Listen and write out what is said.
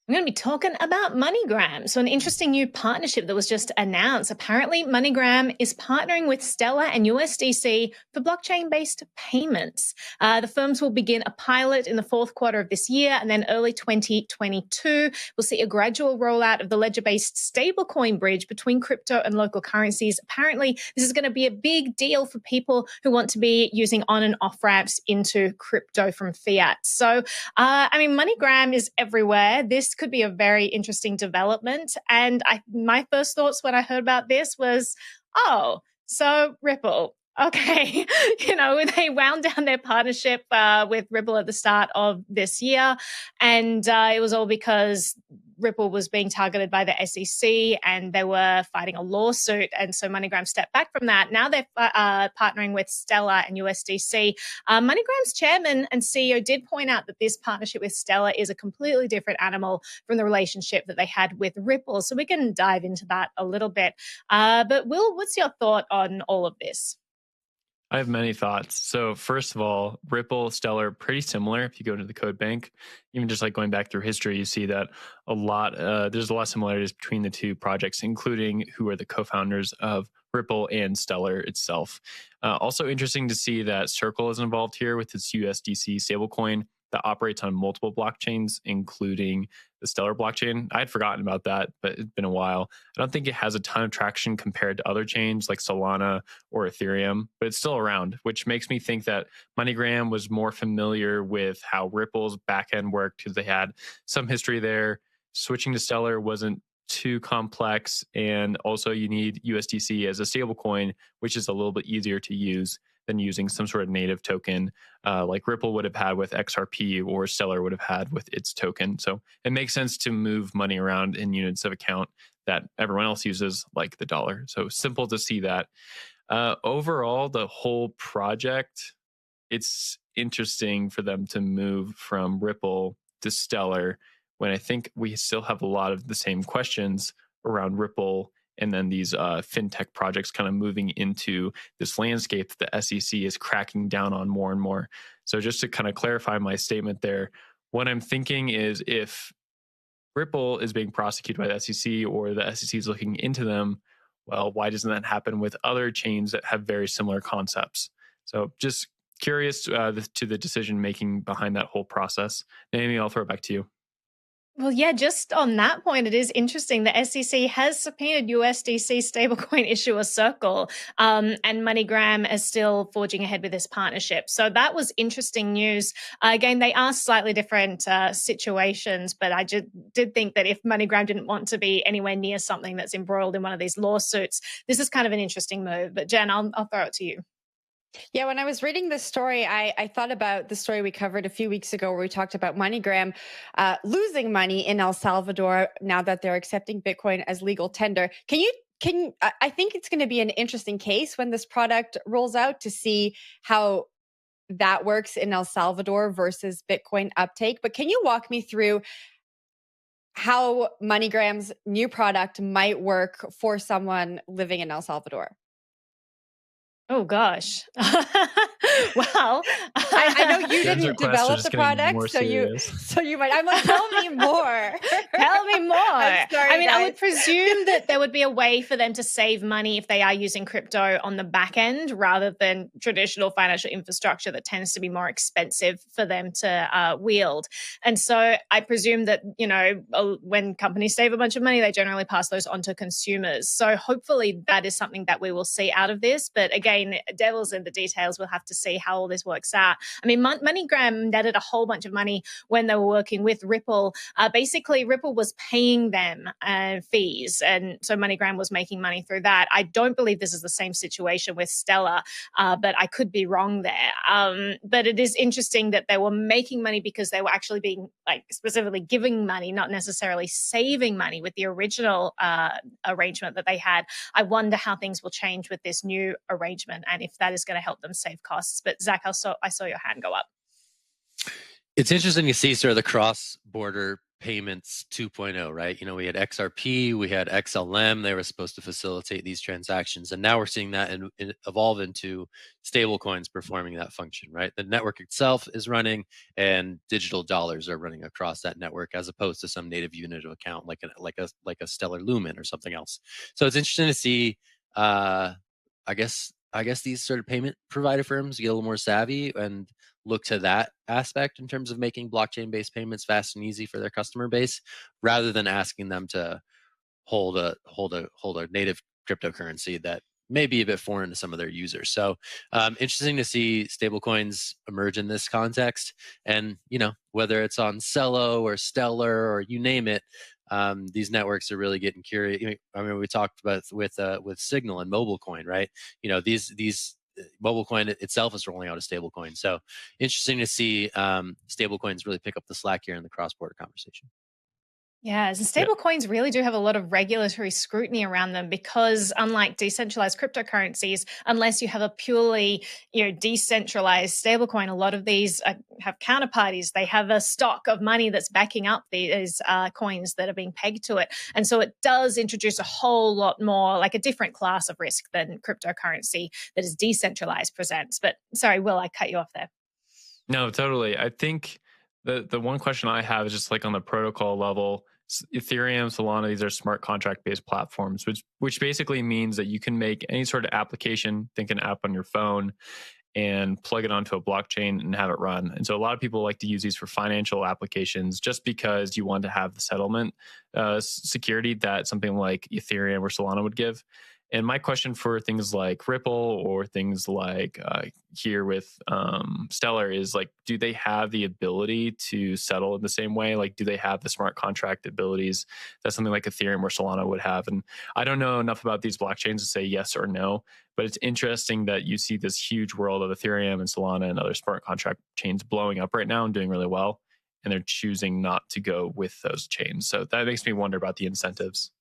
I'm going to be talking about MoneyGram. So an interesting new partnership that was just announced. Apparently, MoneyGram is partnering with Stellar and USDC for blockchain-based payments. The firms will begin a pilot in the fourth quarter of this year, and then early 2022, we'll see a gradual rollout of the ledger-based stablecoin bridge between crypto and local currencies. Apparently, this is going to be a big deal for people who want to be using on and off ramps into crypto from fiat. So, MoneyGram is everywhere. This could be a very interesting development. And my first thoughts when I heard about this was, oh, so Ripple. Okay, they wound down their partnership with Ripple at the start of this year. And it was all because Ripple was being targeted by the SEC and they were fighting a lawsuit. And so MoneyGram stepped back from that. Now they're partnering with Stellar and USDC. MoneyGram's chairman and CEO did point out that this partnership with Stellar is a completely different animal from the relationship that they had with Ripple. So we can dive into that a little bit. But Will, what's your thought on all of this? I have many thoughts. So first of all, Ripple, Stellar, pretty similar. If you go into the code bank, even just like going back through history, you see that there's a lot of similarities between the two projects, including who are the co-founders of Ripple and Stellar itself. Also interesting to see that Circle is involved here with its USDC stablecoin that operates on multiple blockchains, including the Stellar blockchain. I had forgotten about that, but it's been a while. I don't think it has a ton of traction compared to other chains like Solana or Ethereum, but it's still around, which makes me think that MoneyGram was more familiar with how Ripple's backend worked because they had some history there. Switching to Stellar wasn't too complex, and also you need USDC as a stablecoin, which is a little bit easier to use than using some sort of native token like Ripple would have had with XRP or Stellar would have had with its token. So it makes sense to move money around in units of account that everyone else uses, like the dollar. So simple to see that. Overall, the whole project, it's interesting for them to move from Ripple to Stellar when I think we still have a lot of the same questions around Ripple and then these fintech projects kind of moving into this landscape that the SEC is cracking down on more and more. So just to kind of clarify my statement there, what I'm thinking is if Ripple is being prosecuted by the SEC or the SEC is looking into them, well, why doesn't that happen with other chains that have very similar concepts? So just curious to the decision making behind that whole process. Naomi, I'll throw it back to you. Well, yeah, just on that point, it is interesting. The SEC has subpoenaed USDC stablecoin issuer Circle, and MoneyGram is still forging ahead with this partnership. So that was interesting news. Again, they are slightly different situations, but I did think that if MoneyGram didn't want to be anywhere near something that's embroiled in one of these lawsuits, this is kind of an interesting move. But Jen, I'll throw it to you. Yeah, when I was reading this story, I thought about the story we covered a few weeks ago where we talked about MoneyGram losing money in El Salvador now that they're accepting Bitcoin as legal tender. I think it's going to be an interesting case when this product rolls out to see how that works in El Salvador versus Bitcoin uptake. But can you walk me through how MoneyGram's new product might work for someone living in El Salvador? Oh, gosh. Well, I know you didn't develop the product, so you might. I'm like, tell me more. Tell me more. I'm sorry, guys. I would presume that there would be a way for them to save money if they are using crypto on the back end rather than traditional financial infrastructure that tends to be more expensive for them to wield. And so I presume that, when companies save a bunch of money, they generally pass those on to consumers. So hopefully that is something that we will see out of this. But again, devil's in the details. We'll have to see how all this works out. I mean, MoneyGram netted a whole bunch of money when they were working with Ripple. Basically, Ripple was paying them fees, and so MoneyGram was making money through that. I don't believe this is the same situation with Stellar, but I could be wrong there. But it is interesting that they were making money because they were actually being specifically giving money, not necessarily saving money with the original arrangement that they had. I wonder how things will change with this new arrangement and if that is going to help them save costs. But Zach, I saw your hand go up. It's interesting to see sort of the cross-border payments 2.0, right? You know, we had XRP, we had XLM. They were supposed to facilitate these transactions, and now we're seeing that evolve into stable coins performing that function, right? The network itself is running, and digital dollars are running across that network, as opposed to some native unit of account like a Stellar Lumen or something else. So it's interesting to see. I guess these sort of payment provider firms get a little more savvy and look to that aspect in terms of making blockchain-based payments fast and easy for their customer base, rather than asking them to hold a native cryptocurrency that may be a bit foreign to some of their users. So interesting to see stablecoins emerge in this context, and whether it's on Cello or Stellar or you name it. These networks are really getting curious. I mean, we talked about with Signal and MobileCoin, right? These MobileCoin itself is rolling out a stablecoin. So interesting to see stablecoins really pick up the slack here in the cross-border conversation. Yeah, and stable coins really do have a lot of regulatory scrutiny around them, because unlike decentralized cryptocurrencies, unless you have a purely decentralized stablecoin, a lot of these have counterparties. They have a stock of money that's backing up these coins that are being pegged to it. And so it does introduce a whole lot more, like a different class of risk than cryptocurrency that is decentralized presents. But sorry, Will, I cut you off there. No, totally. I think the one question I have is just like on the protocol level. Ethereum, Solana, these are smart contract-based platforms, which basically means that you can make any sort of application, think an app on your phone, and plug it onto a blockchain and have it run. And so a lot of people like to use these for financial applications, just because you want to have the settlement security that something like Ethereum or Solana would give. And my question for things like Ripple or things like here with Stellar is like, do they have the ability to settle in the same way? Like, do they have the smart contract abilities that something like Ethereum or Solana would have? And I don't know enough about these blockchains to say yes or no, but it's interesting that you see this huge world of Ethereum and Solana and other smart contract chains blowing up right now and doing really well. And they're choosing not to go with those chains. So that makes me wonder about the incentives.